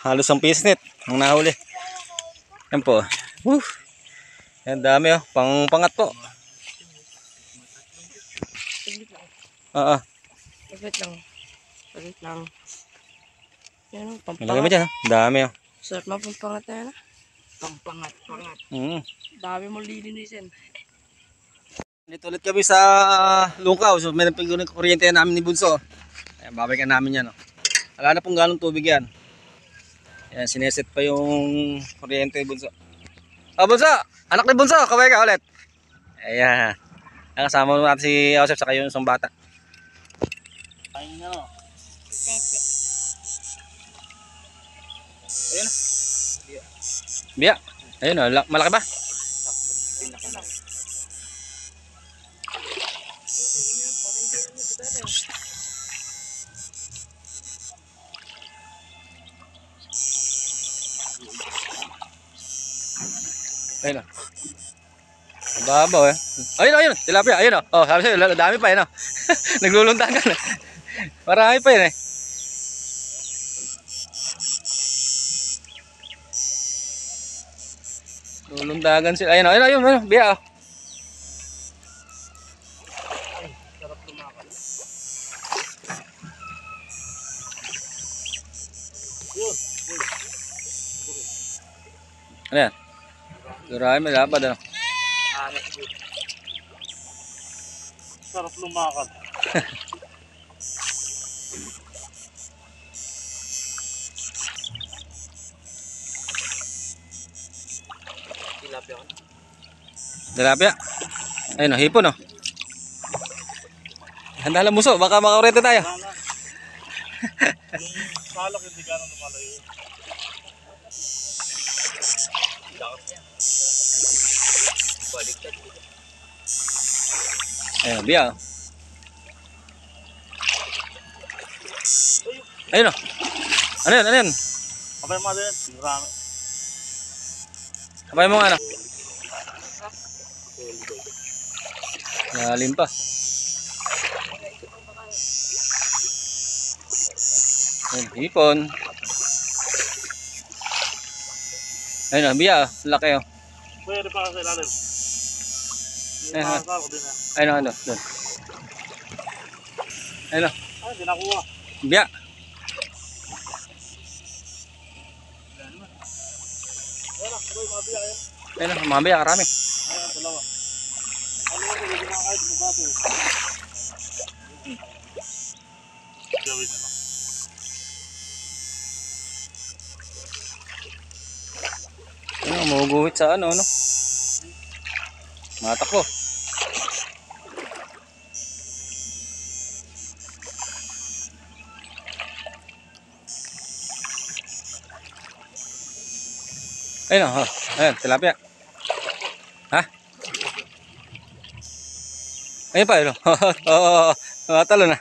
Halos ang pisnit ang nahuli. Yan po. Yan dami pangat po. Oo. Saglit lang. Saglit lang. Yan o, pampangat. Malagay mo dyan. Dami Sarap na pampangat na yan ha. Pampangat. Dami mo lilinisin. Dito ulit kami sa Lungkaw. So may napigunin kuryente namin ni Bunso. Ayan, babalikan namin yan. Wala na pong ganong tubig yan. Ayan, sineset pa yung kuryente ni Bunso. Bunso! Anak ni Bunso! Kaway ka ulit. Ayan. Kasama natin si Joseph saka yung isang bata. Ayun na. Ayun na. Biya. Ayun na. Malaki ba? Ayun na. Babaw Ayun. Tilapia. Ayun o. Sabi sa'yo, dami pa yun Nagluluntagan. Marami pa yun Lulundagan sila. Ayun. Biya Sarap lumakan. Ano yan? Marami lapad Sarap lumakan. Tilapia. Ayun hipon Handa lang muso, baka makaurete tayo. Yung salak hindi ka na lumalayo. Ayun, biya Ayun Ano yun? Kapay mo din, marami. Kapay mo nga Lalim pa. Ayun, hipon. Ayun biya laki Pwede pa kasi lalim. Ayun doon. Ayun Ay, di nakuha. Biya. Ayun mga biya, karami. Ayun, dalawa. Ano ba ito, hindi na kahit mukha gawin na lang. Ayun, maguguhit sa ano. Matakbo. Ayun ayun, tilapia. Ayun pa yun talo na.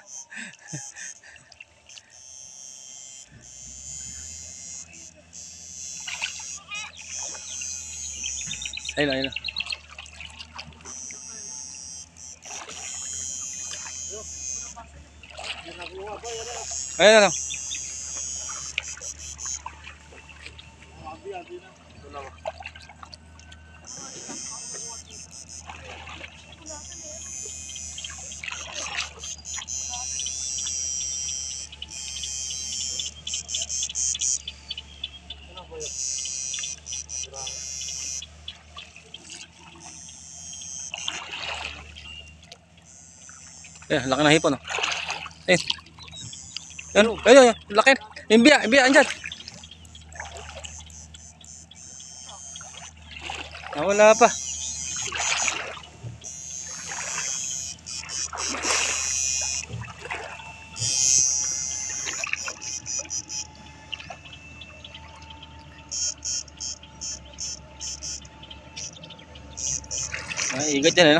Ayun Ayun laki na hipon Ayun, laki. Yung biya andyan. Wala pa. Igat yan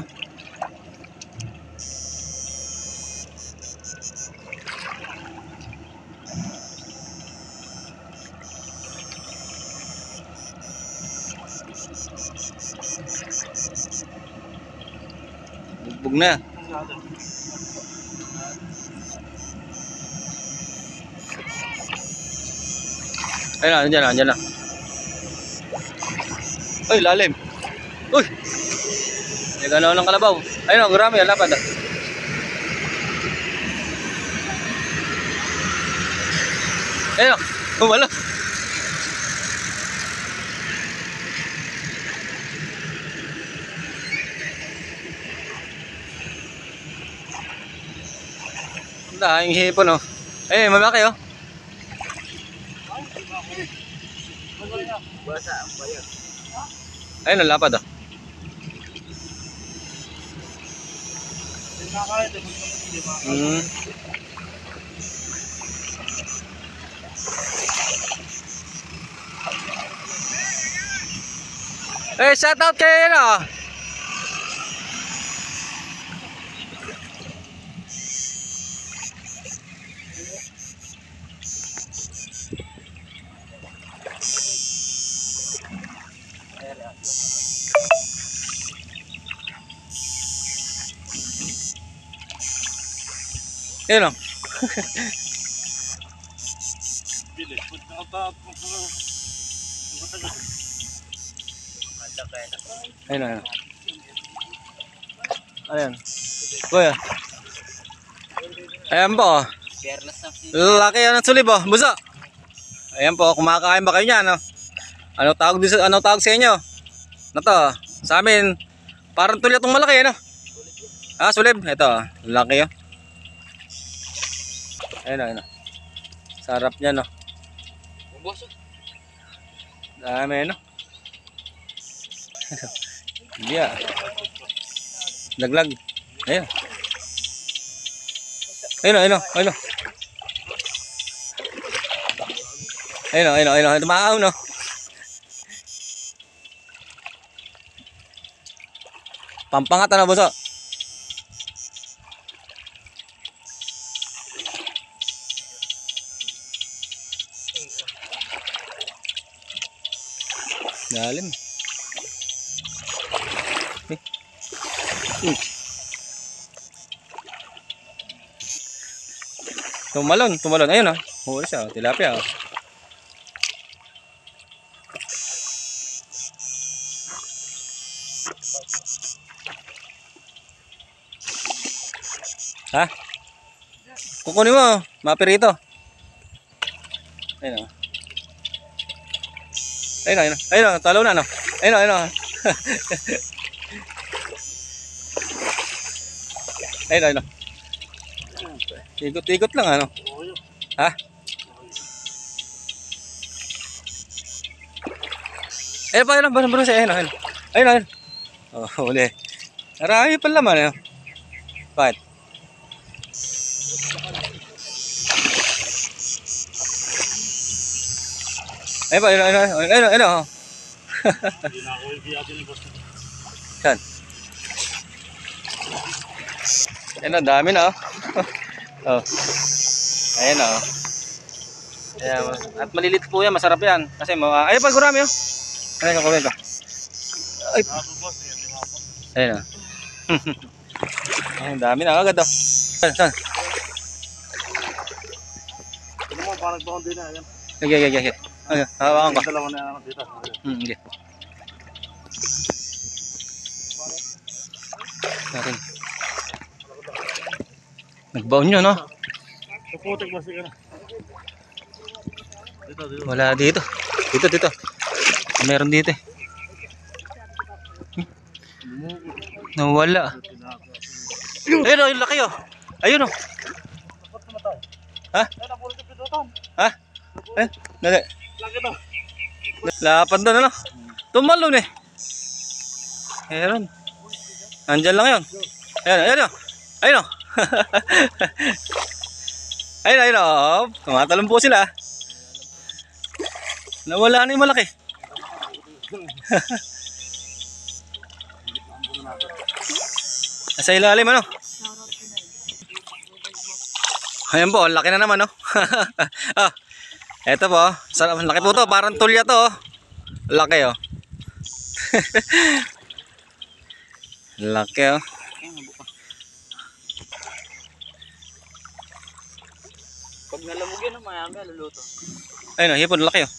Bugbog na. Ayun na, andyan na, andyan na. Uy, lalim. Uy! May gano'n ng kalabaw. Ayun na, marami, lapad ah. Ayun na, bumalo. Ang hipon oh. Eh, malaki oh. Ayun, ang lapad oh. Eh, shout out kay ano. Ayun oh. Ayun, ayun. Ayan. Kuya. Ayan po. Laki yan ang sulib oh. Buso. Ayan po. Kumakain ba kayo niyan? No? Ano tawag sa inyo? Ano to? Sa amin, parang tulad itong malaki. Ano? Ah, sulib. Ito. Laki oh. Ayun, ayun. Sarap niya no. Dami no. Hindi ah. Laglag. Ayun. Ayun, ayun, ayun. Ayun, ayun, ayun. Tumaaw no. Pampangat ano buso? Lalim. Tumalon, tumalon. Ayun oh. Huli siya, tilapia oh. Ha? Kukunin mo, mapirito. Ayun oh. Ayun oh, ayun oh. Ayun oh, talo na no. Ayun oh, ayun oh. Ayun oh, ayun oh. Ikot-ikot lang ano. Ha? Ayun pa, ayun oh, bro siya. Ayun oh, ayun oh. Ayun oh, ayun. Oh, huli. Marami pa laman eh. Bakit? Ayun pa, ayun, ayun, ayun, ayun, ayun. Yan. Ayun, dami na oh. Oh. Ayun oh. Ayan, at malilit po yan, masarap yan. Kasi ayun pa, gurami oh. Ayun, kukunin ko. Ay. Ayun oh. Ayun, dami na agad oh. Saan? Ito mo, parang bawang din na yan. Okay. Okay, hawakan ko. Dalawa na yan dito. Okay. Natin. Nagbaon yun, no? Puputik ba siya? Dito. Wala dito. Dito. Meron dito eh. Nawala. Ayun, ayun, laki oh. Ayun oh. Ha? Ha? Eh, dali. Laki to. Lapan doon, ano? Tumalon eh. Ayun. Andyan lang yun. Ayun oh. Ayun oh. Ayun oh. Tumatalon po sila. Nawala na yung malaki. Nasa ilalim ano? Ayan po, laki na naman no. Ah, eto po, laki po to, parang tulya to. Laki oh. Laki oh. Pag nalamog yan, mayami luluto. Ayun oh, hipon, laki oh.